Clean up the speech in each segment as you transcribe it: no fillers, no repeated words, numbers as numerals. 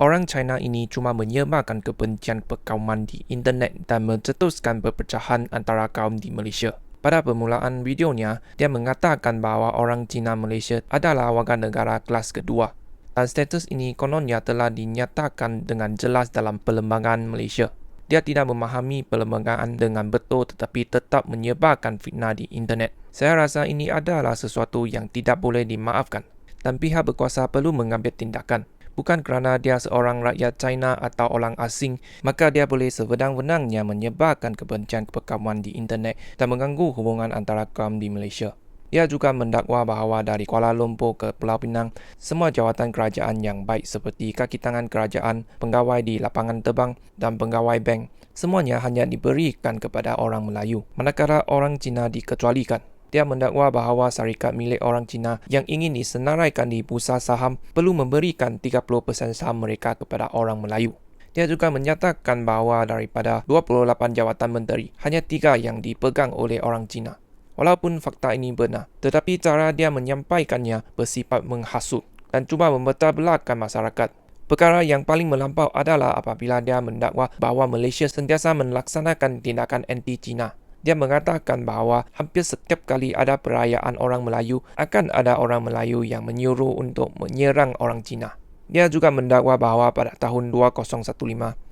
Orang China ini cuma menyebarkan kebencian perkauman di internet dan mencetuskan perpecahan antara kaum di Malaysia. Pada permulaan videonya, dia mengatakan bahawa orang Cina Malaysia adalah warga negara kelas kedua. Dan status ini kononnya telah dinyatakan dengan jelas dalam Perlembagaan Malaysia. Dia tidak memahami perlembagaan dengan betul tetapi tetap menyebarkan fitnah di internet. Saya rasa ini adalah sesuatu yang tidak boleh dimaafkan dan pihak berkuasa perlu mengambil tindakan. Bukan kerana dia seorang rakyat China atau orang asing, maka dia boleh sewenang-wenangnya menyebarkan kebencian perkauman di internet dan mengganggu hubungan antara kaum di Malaysia. Dia juga mendakwa bahawa dari Kuala Lumpur ke Pulau Pinang, semua jawatan kerajaan yang baik seperti kaki tangan kerajaan, pegawai di lapangan terbang dan pegawai bank, semuanya hanya diberikan kepada orang Melayu, manakala orang Cina dikecualikan. Dia mendakwa bahawa syarikat milik orang Cina yang ingin disenaraikan di bursa saham perlu memberikan 30% saham mereka kepada orang Melayu. Dia juga menyatakan bahawa daripada 28 jawatan menteri, hanya 3 yang dipegang oleh orang Cina. Walaupun fakta ini benar, tetapi cara dia menyampaikannya bersifat menghasut dan cuba membetabelakkan masyarakat. Perkara yang paling melampau adalah apabila dia mendakwa bahawa Malaysia sentiasa melaksanakan tindakan anti-Cina. Dia mengatakan bahawa hampir setiap kali ada perayaan orang Melayu, akan ada orang Melayu yang menyuruh untuk menyerang orang Cina. Dia juga mendakwa bahawa pada tahun 2015,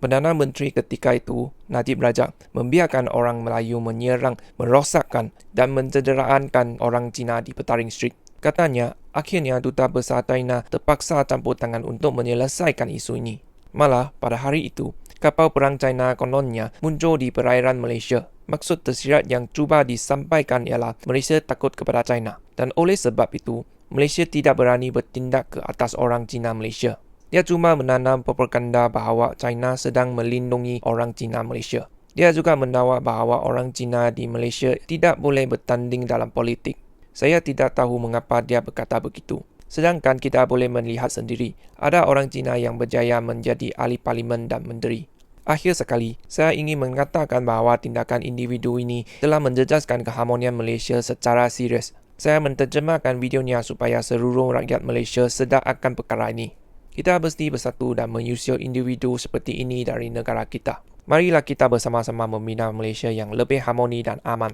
Perdana Menteri ketika itu, Najib Razak, membiarkan orang Melayu menyerang, merosakkan dan mencederakan orang Cina di Petaring Street. Katanya, akhirnya Duta Besar China terpaksa campur tangan untuk menyelesaikan isu ini. Malah, pada hari itu, kapal perang China kononnya muncul di perairan Malaysia. Maksud tersirat yang cuba disampaikan ialah Malaysia takut kepada China. Dan oleh sebab itu, Malaysia tidak berani bertindak ke atas orang Cina Malaysia. Dia cuma menanam propaganda bahawa China sedang melindungi orang Cina Malaysia. Dia juga mendakwa bahawa orang Cina di Malaysia tidak boleh bertanding dalam politik. Saya tidak tahu mengapa dia berkata begitu. Sedangkan kita boleh melihat sendiri, ada orang Cina yang berjaya menjadi ahli parlimen dan menteri. Akhir sekali, saya ingin mengatakan bahawa tindakan individu ini telah menjejaskan keharmonian Malaysia secara serius. Saya menterjemahkan videonya supaya seluruh rakyat Malaysia sedar akan perkara ini. Kita mesti bersatu dan mengusir individu seperti ini dari negara kita. Marilah kita bersama-sama membina Malaysia yang lebih harmoni dan aman.